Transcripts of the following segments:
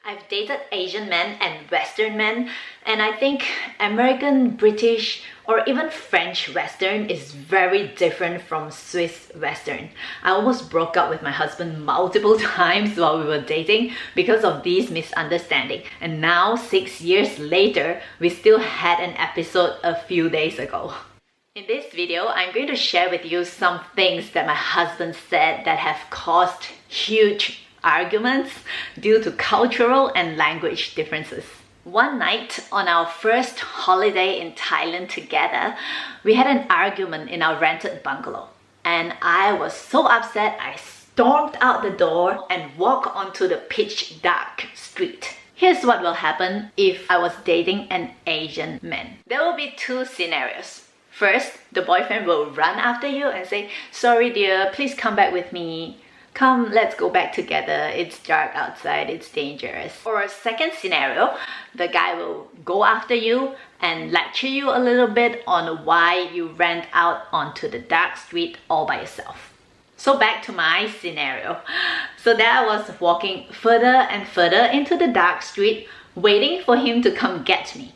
I've dated Asian men and Western men, and I think American, British, or even French Western is very different from Swiss Western. I almost broke up with my husband multiple times while we were dating because of these misunderstandings. And now, 6 years later, we still had an episode a few days ago. In this video, I'm going to share with you some things that my husband said that have caused huge arguments due to cultural and language differences. One night on our first holiday in Thailand together, we had an argument in our rented bungalow. And I was so upset, I stormed out the door and walked onto the pitch dark street. Here's what will happen if I was dating an Asian man. There will be two scenarios. First, the boyfriend will run after you and say, "Sorry dear, please come back with me. Come, let's go back together. It's dark outside, it's dangerous." Or a second scenario, the guy will go after you and lecture you a little bit on why you ran out onto the dark street all by yourself. So back to my scenario. So there I was walking further and further into the dark street, waiting for him to come get me.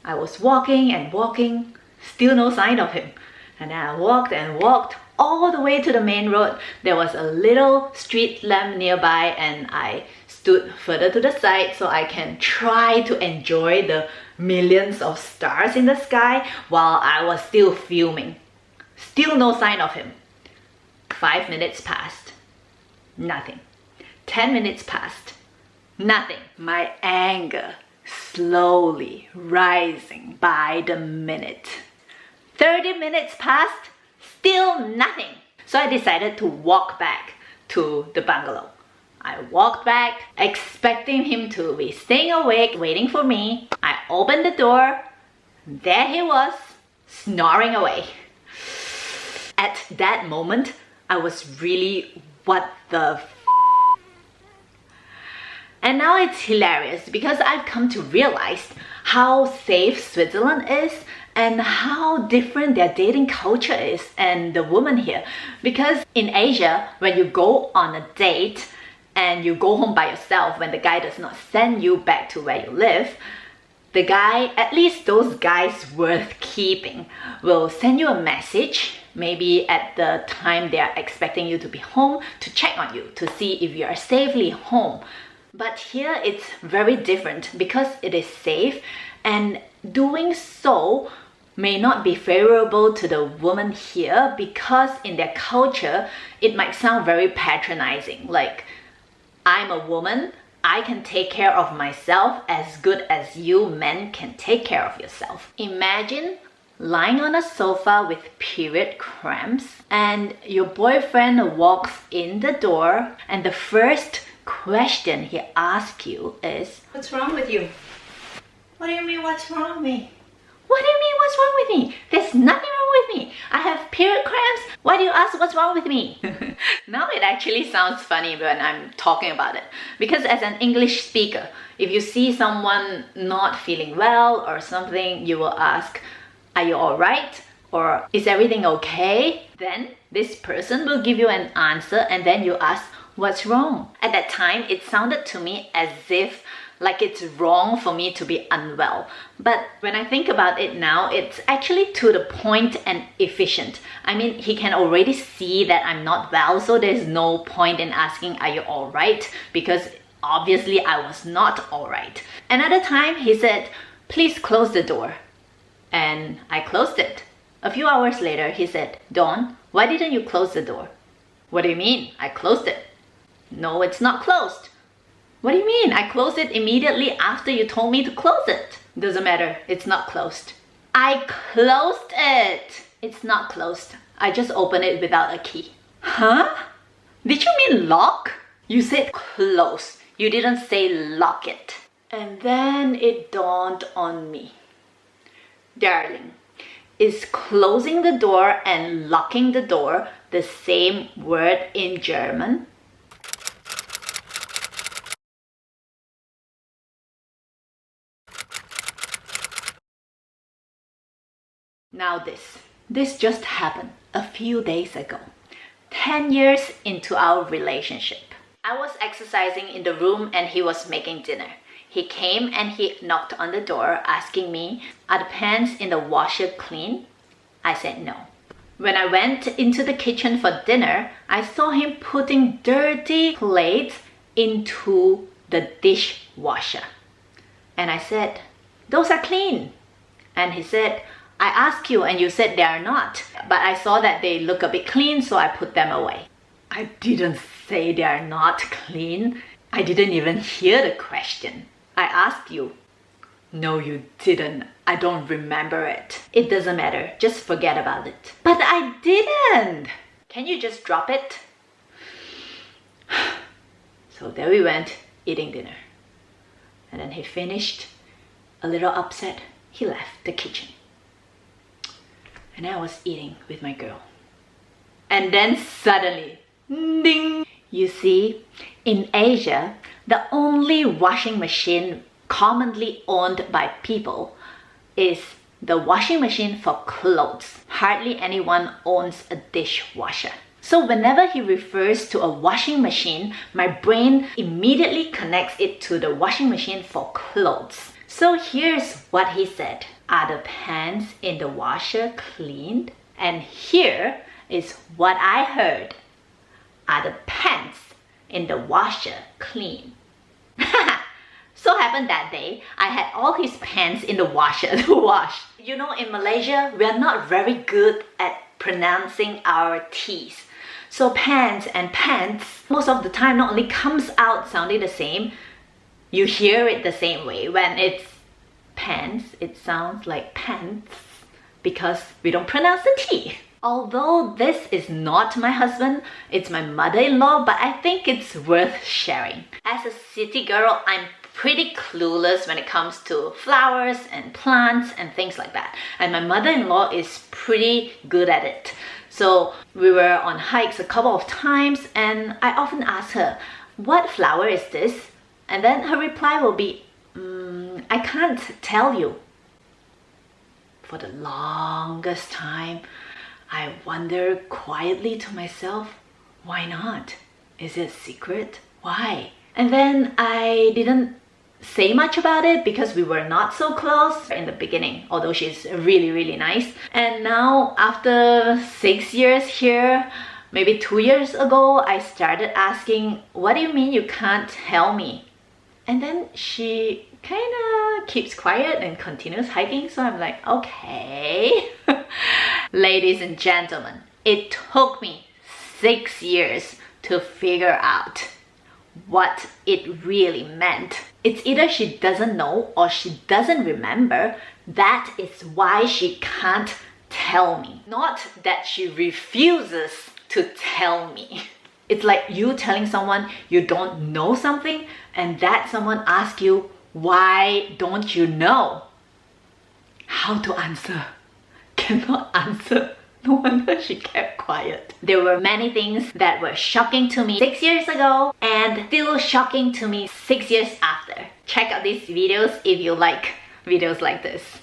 I was walking and walking, still no sign of him. And then I walked and walked all the way to the main road. There was a little street lamp nearby and I stood further to the side so I can try to enjoy the millions of stars in the sky while I was still filming. Still no sign of him. 5 minutes passed. Nothing. 10 minutes passed. Nothing. My anger slowly rising by the minute. 30 minutes passed. Still nothing. So I decided to walk back to the bungalow. I walked back, expecting him to be staying awake, waiting for me. I opened the door. There he was, snoring away. At that moment, I was really, what the f***? And now it's hilarious because I've come to realize how safe Switzerland is and how different their dating culture is and the woman here. Because in Asia, when you go on a date and you go home by yourself, when the guy does not send you back to where you live, the guy, at least those guys worth keeping, will send you a message, maybe at the time they are expecting you to be home, to check on you, to see if you are safely home. But here it's very different because it is safe, and doing so may not be favorable to the woman here because in their culture, it might sound very patronizing. Like, I'm a woman, I can take care of myself as good as you men can take care of yourself. Imagine lying on a sofa with period cramps and your boyfriend walks in the door and the first question he asks you is, "What's wrong with you?" What do you mean, what's wrong with me? What do you mean, what's wrong with me? There's nothing wrong with me. I have period cramps. Why do you ask what's wrong with me? Now it actually sounds funny when I'm talking about it. Because as an English speaker, if you see someone not feeling well or something, you will ask, "Are you alright?" Or "Is everything okay?" Then this person will give you an answer and then you ask, "What's wrong?" At that time, it sounded to me as if like it's wrong for me to be unwell. But when I think about it now, it's actually to the point and efficient. I mean, he can already see that I'm not well, so there's no point in asking, "Are you alright?" Because obviously I was not alright. Another time he said, "Please close the door." And I closed it. A few hours later, he said, "Dawn, why didn't you close the door?" "What do you mean? I closed it." "No, it's not closed." "What do you mean? I closed it immediately after you told me to close it." "Doesn't matter, it's not closed." "I closed it." "It's not closed. I just opened it without a key." "Huh? Did you mean lock?" "You said close. You didn't say lock it." And then it dawned on me. Darling, is closing the door and locking the door the same word in German? Now this just happened a few days ago, 10 years into our relationship. I was exercising in the room and he was making dinner. He came and he knocked on the door asking me, "Are the pans in the washer clean?" I said no. When I went into the kitchen for dinner, I saw him putting dirty plates into the dishwasher. And I said, "Those are clean." And he said, "I asked you and you said they are not. But I saw that they look a bit clean, so I put them away." I didn't say they are not clean. I didn't even hear the question. I asked you. No, you didn't. I don't remember it. It doesn't matter. Just forget about it. But I didn't. Can you just drop it? So there we went, eating dinner. And then he finished, a little upset. He left the kitchen. And I was eating with my girl. And then suddenly, ding! You see, in Asia, the only washing machine commonly owned by people is the washing machine for clothes. Hardly anyone owns a dishwasher. So whenever he refers to a washing machine, my brain immediately connects it to the washing machine for clothes. So here's what he said. Are the pans in the washer cleaned? And here is what I heard. Are the pants in the washer clean? So happened that day, I had all his pants in the washer to wash. You know, in Malaysia, we are not very good at pronouncing our T's. So pants and pants, most of the time not only comes out sounding the same, you hear it the same way. When it's pants, it sounds like pants because we don't pronounce the T. Although this is not my husband, it's my mother-in-law, but I think it's worth sharing. As a city girl, I'm pretty clueless when it comes to flowers and plants and things like that. And my mother-in-law is pretty good at it. So we were on hikes a couple of times and I often ask her, "What flower is this?" And then her reply will be, "I can't tell you." For the longest time, I wonder quietly to myself, why not? Is it a secret? Why? And then I didn't say much about it because we were not so close in the beginning, although she's really, really nice. And now after 6 years here, maybe 2 years ago, I started asking, "What do you mean you can't tell me?" And then she kind of keeps quiet and continues hiking. So I'm like, okay. Ladies and gentlemen, it took me 6 years to figure out what it really meant. It's either she doesn't know or she doesn't remember. That is why she can't tell me. Not that she refuses to tell me. It's like you telling someone you don't know something and that someone asks you, "Why don't you know?" How to answer? Cannot answer. No wonder she kept quiet. There were many things that were shocking to me 6 years ago and still shocking to me 6 years after. Check out these videos if you like videos like this.